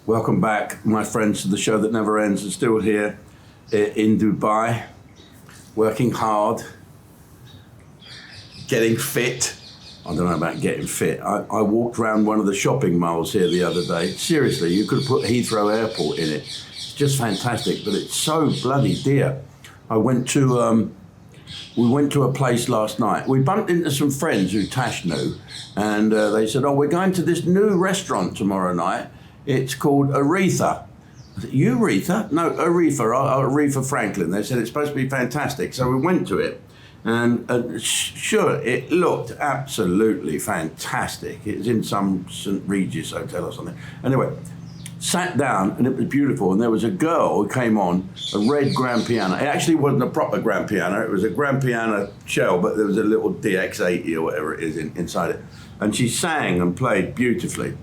Welcome back, my friends, to the show that never ends. I'm still here in Dubai, working hard, getting fit. I don't know about getting fit. I walked around one of the shopping malls here the other day. Seriously, you could have put Heathrow Airport in it. It's just fantastic, but it's so bloody dear. We went to a place last night. We bumped into some friends who Tash knew, and they said, we're going to this new restaurant tomorrow night. It's called Aretha. I said, Aretha? No, Aretha Franklin. They said it's supposed to be fantastic. So we went to it, and sure, it looked absolutely fantastic. It was in some St. Regis hotel or something. Anyway, sat down, and it was beautiful, and there was a girl who came on a red grand piano. It actually wasn't a proper grand piano. It was a grand piano shell, but there was a little DX80 or whatever it is inside it. And she sang and played beautifully.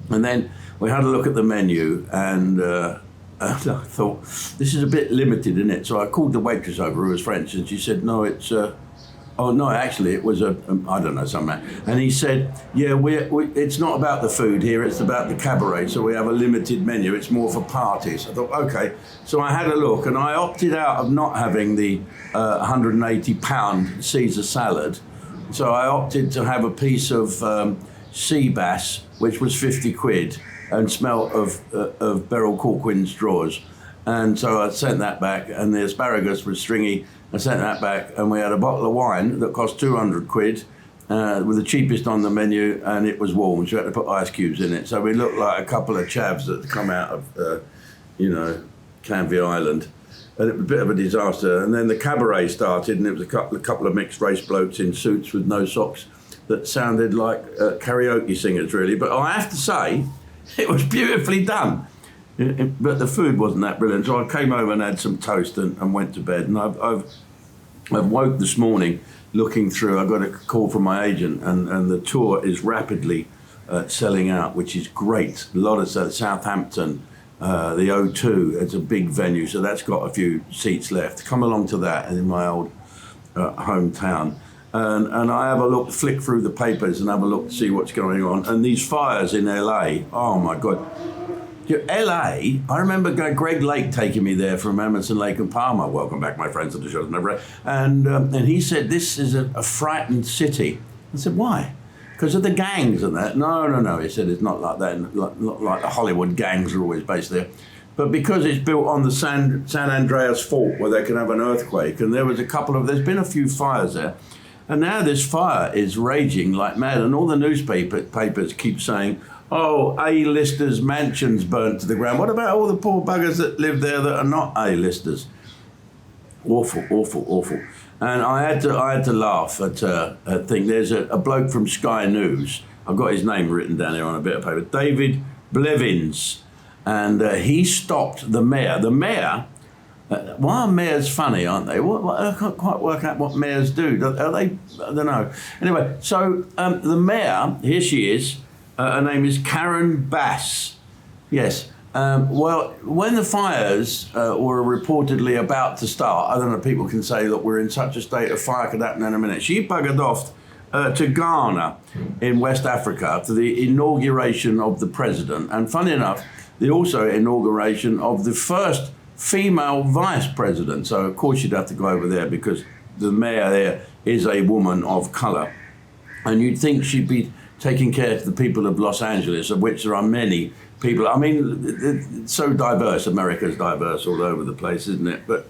And then we had a look at the menu, and I thought, this is a bit limited, isn't it? So I called the waitress over, who was French, and she said, no, it's... actually, it was I don't know, some man. And he said, it's not about the food here, it's about the cabaret, so we have a limited menu, it's more for parties. I thought, okay. So I had a look, and I opted out of not having the £180 Caesar salad. So I opted to have a piece of sea bass, which was 50 quid, and smelt of Beryl Corquin's drawers. And so I sent that back, and the asparagus was stringy. I sent that back, and we had a bottle of wine that cost 200 quid, with the cheapest on the menu, and it was warm, so we had to put ice cubes in it. So we looked like a couple of chavs that had come out of, Canvey Island. And it was a bit of a disaster. And then the cabaret started, and it was a couple of mixed race blokes in suits with no socks that sounded like karaoke singers, really. But I have to say, it was beautifully done. But the food wasn't that brilliant. So I came home and had some toast and went to bed. And I've woke this morning looking through. I got a call from my agent, and the tour is rapidly selling out, which is great. A lot of Southampton, the O2, it's a big venue, so that's got a few seats left. Come along to that in my old hometown. And I have a look, flick through the papers and have a look to see what's going on. And these fires in LA, oh my God. LA, I remember Greg Lake taking me there from Emerson, Lake and Palmer. Welcome back, my friends, to the show. And he said, this is a frightened city. I said, why? Because of the gangs and that. No. He said, it's not like that. Not like the Hollywood gangs are always based there. But because it's built on the San Andreas Fault, where they can have an earthquake. And there's been a few fires there. And now this fire is raging like mad, and all the newspapers keep saying, A-listers' mansions burnt to the ground. What about all the poor buggers that live there that are not A-listers? Awful. And I had to laugh at a thing. There's a bloke from Sky News. I've got his name written down here on a bit of paper. David Blevins. And he stopped the mayor. The mayor... why are mayors funny, aren't they? I can't quite work out what mayors do. Are they? I don't know. Anyway, so the mayor, here she is. Her name is Karen Bass. Yes. Well, when the fires were reportedly about to start, I don't know, people can say, look, we're in such a state of fire, could happen in a minute. She buggered off to Ghana in West Africa for the inauguration of the president. And funny enough, the also inauguration of the first female vice president. So of course you'd have to go over there because the mayor there is a woman of colour. And you'd think she'd be taking care of the people of Los Angeles, of which there are many people. I mean, it's so diverse. America's diverse all over the place, isn't it? But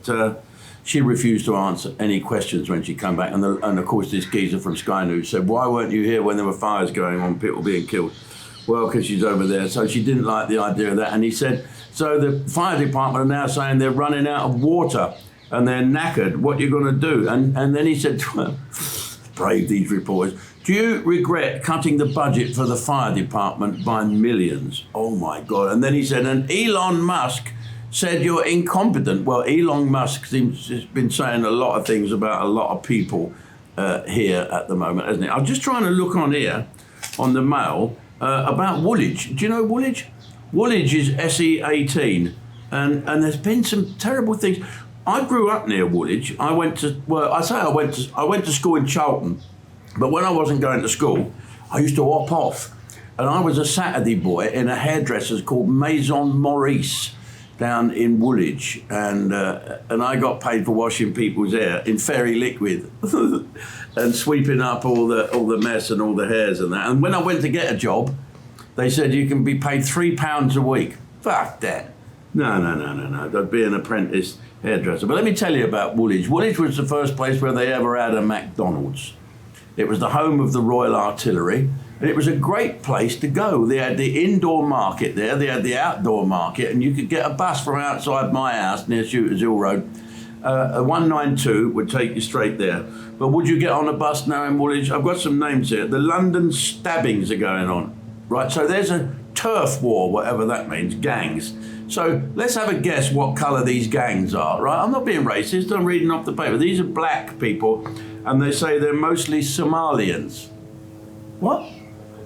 she refused to answer any questions when she came back. And of course this geezer from Sky News said, why weren't you here when there were fires going on, people being killed? Well, because she's over there. So she didn't like the idea of that. And he said, so the fire department are now saying they're running out of water and they're knackered. What are you going to do? And then he said, well, brave these reporters, do you regret cutting the budget for the fire department by millions? Oh, my God. And then he said, and Elon Musk said you're incompetent. Well, Elon Musk has been saying a lot of things about a lot of people here at the moment, hasn't he? I'm just trying to look on here, on the Mail, about Woolwich. Do you know Woolwich? Woolwich is SE18, and there's been some terrible things. I grew up near Woolwich. I went to school in Charlton, but when I wasn't going to school, I used to hop off And I was a Saturday boy in a hairdresser's called Maison Maurice down in Woolwich, and I got paid for washing people's hair in fairy liquid and sweeping up all the mess and all the hairs and that. And when I went to get a job, they said you can be paid £3 a week. Fuck that. No. I'd be an apprentice hairdresser. But let me tell you about Woolwich. Woolwich was the first place where they ever had a McDonald's. It was the home of the Royal Artillery, and it was a great place to go. They had the indoor market there, they had the outdoor market, and you could get a bus from outside my house near Shooters Hill Road. A 192 would take you straight there. But would you get on a bus now in Woolwich? I've got some names here. The London stabbings are going on. Right, so there's a turf war, whatever that means, gangs. So let's have a guess what colour these gangs are, right? I'm not being racist, I'm reading off the paper. These are black people, and they say they're mostly Somalians. What?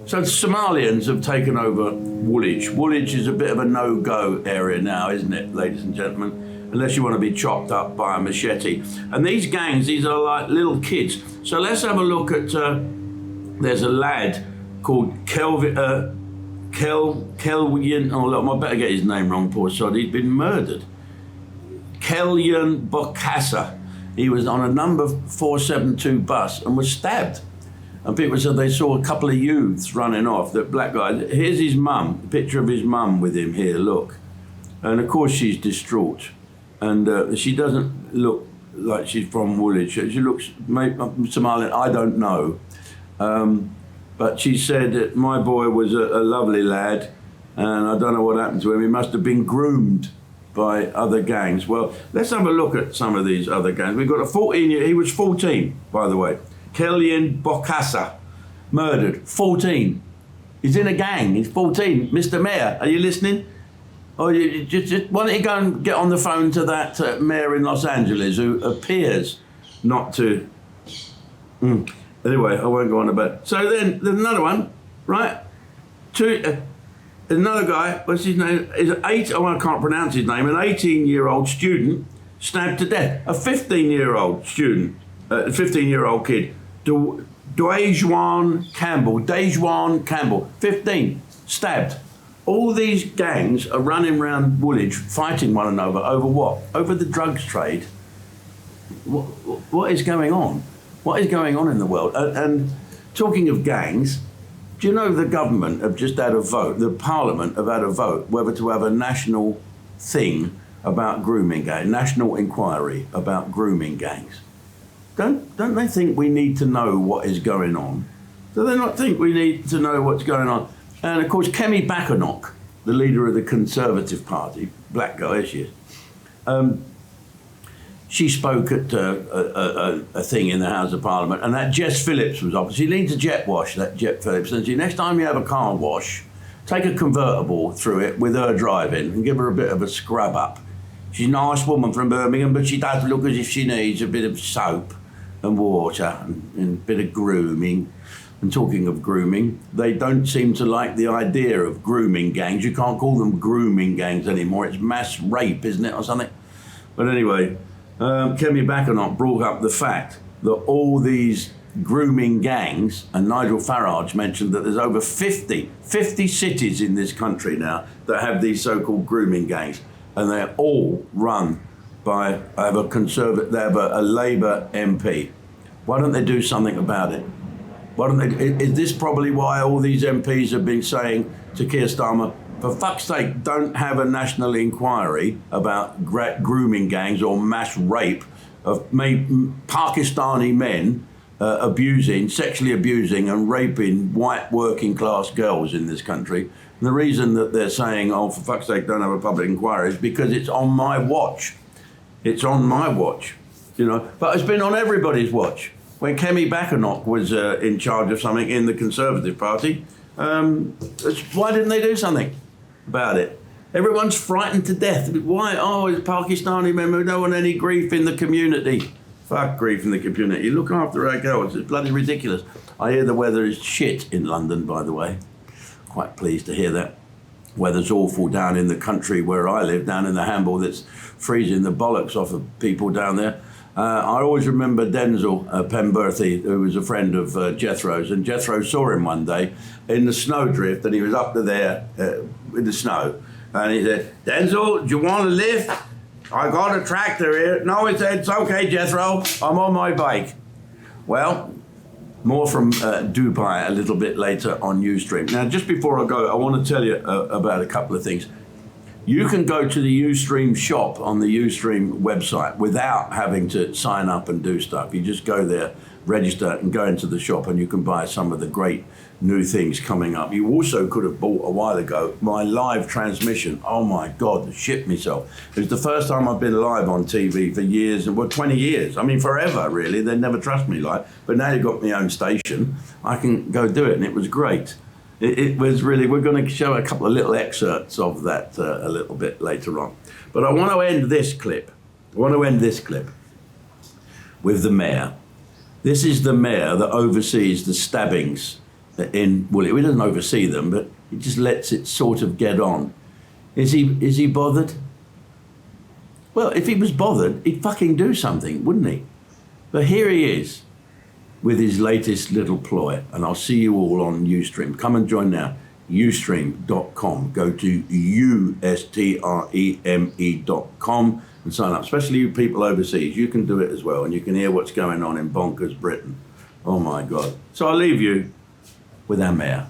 So Somalians have taken over Woolwich. Woolwich is a bit of a no-go area now, isn't it, ladies and gentlemen? Unless you want to be chopped up by a machete. And these gangs, these are like little kids. So let's have a look at, there's a lad called Kelvin, oh look, I better get his name wrong, poor sod, he's been murdered. Kelyan Bokassa. He was on a number 472 bus and was stabbed. And people said they saw a couple of youths running off, that black guy. Here's his mum, a picture of his mum with him here, look. And of course she's distraught. And she doesn't look like she's from Woolwich. She looks Somalian, I don't know. But she said that my boy was a lovely lad, and I don't know what happened to him. He must have been groomed by other gangs. Well, let's have a look at some of these other gangs. We've got a 14-year, he was 14, by the way. Kelyan Bokassa, murdered, 14. He's in a gang, he's 14. Mr. Mayor, are you listening? Or you just why don't you go and get on the phone to that mayor in Los Angeles who appears not to... Anyway, I won't go on about it. So then there's another one, right? Another guy, what's his name? I can't pronounce his name. An 18-year-old student stabbed to death. A 15-year-old student, a 15-year-old kid, Dejuan Campbell, 15, stabbed. All these gangs are running around Woolwich fighting one another over what? Over the drugs trade. What is going on? What is going on in the world? And talking of gangs, do you know the government have just had a vote, the parliament have had a vote whether to have a national thing about grooming gangs, national inquiry about grooming gangs. Don't they think we need to know what is going on? Do they not think we need to know what's going on? And of course, Kemi Bakanock, the leader of the Conservative Party, black guy, she is, she spoke at a thing in the House of Parliament, and that Jess Phillips was up. She leaned to Jet Wash, that Jet Phillips, and she, next time you have a car wash, take a convertible through it with her driving and give her a bit of a scrub up. She's a nice woman from Birmingham, but she does look as if she needs a bit of soap and water and a bit of grooming. And talking of grooming, they don't seem to like the idea of grooming gangs. You can't call them grooming gangs anymore. It's mass rape, isn't it, or something? But anyway, Kemi Bakanock brought up the fact that all these grooming gangs, and Nigel Farage mentioned that there's over 50 cities in this country now that have these so-called grooming gangs, and they're all run by, they have a Labour MP. Why don't they do something about it? Why don't they? Is this probably why all these MPs have been saying to Keir Starmer, for fuck's sake, don't have a national inquiry about grooming gangs or mass rape of Pakistani men sexually abusing and raping white working class girls in this country. And the reason that they're saying, oh, for fuck's sake, don't have a public inquiry is because it's on my watch. It's on my watch, you know. But it's been on everybody's watch. When Kemi Bakanock was in charge of something in the Conservative Party, why didn't they do something about it? Everyone's frightened to death. Why? Oh, it's Pakistani men. We don't want any grief in the community. Fuck grief in the community. Look after our girls. It's bloody ridiculous. I hear the weather is shit in London, by the way. Quite pleased to hear that. Weather's awful down in the country where I live, down in the Hamble, that's freezing the bollocks off of people down there. I always remember Denzel Penberthy, who was a friend of Jethro's, and Jethro saw him one day in the snowdrift, and he was up to there with the snow, and he said, "Denzel, do you want a lift? I got a tractor here." "No," he said, "it's okay, Jethro, I'm on my bike." Well, more from Dubai a little bit later on Ustream. Now, just before I go, I want to tell you about a couple of things. You can go to the Ustream shop on the Ustream website without having to sign up and do stuff. You just go there, register, and go into the shop, and you can buy some of the great new things coming up. You also could have bought a while ago my live transmission. Oh my God, I shit myself. It was the first time I've been live on TV for years, well, 20 years. I mean, forever, really. They never trust me live. But now you've got my own station, I can go do it, and it was great. It was really, we're going to show a couple of little excerpts of that a little bit later on. But I want to end this clip. With the mayor. This is the mayor that oversees the stabbings in Woolwich. He doesn't oversee them, but he just lets it sort of get on. Is he bothered? Well, if he was bothered, he'd fucking do something, wouldn't he? But here he is, with his latest little ploy, and I'll see you all on Ustream. Come and join now, ustream.com. Go to ustreme.com and sign up, especially you people overseas. You can do it as well, and you can hear what's going on in bonkers Britain. Oh my God. So I'll leave you with our mayor.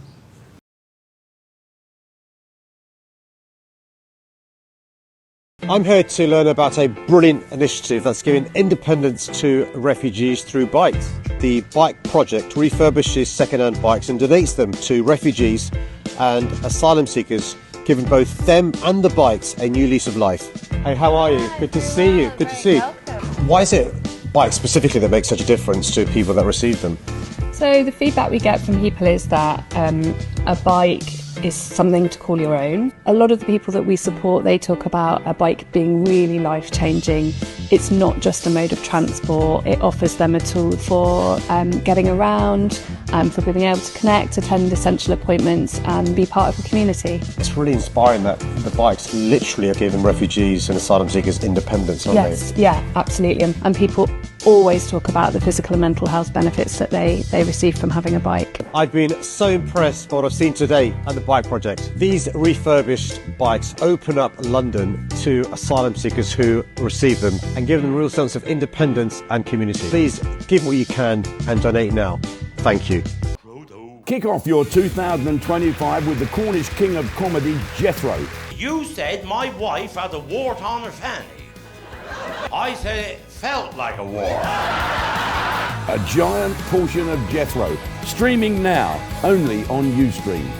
I'm here to learn about a brilliant initiative that's giving independence to refugees through bikes. The Bike Project refurbishes second-hand bikes and donates them to refugees and asylum seekers, giving both them and the bikes a new lease of life. Hey, how are you? Good to see you. Good to see you. Why is it bikes specifically that make such a difference to people that receive them? So the feedback we get from people is that a bike is something to call your own. A lot of the people that we support, they talk about a bike being really life-changing. It's not just a mode of transport, it offers them a tool for getting around, for being able to connect, attend essential appointments and be part of a community. It's really inspiring that the bikes literally are giving refugees and asylum seekers independence, aren't they? Yes, yeah, absolutely. And people always talk about the physical and mental health benefits that they receive from having a bike. I've been so impressed by what I've seen today at the Bike Project. These refurbished bikes open up London to asylum seekers who receive them and give them a real sense of independence and community. Please give what you can and donate now. Thank you. Kick off your 2025 with the Cornish king of comedy, Jethro. You said my wife had a wart on her fanny. I said it felt like a wart. A giant portion of Jethro, streaming now only on Ustream.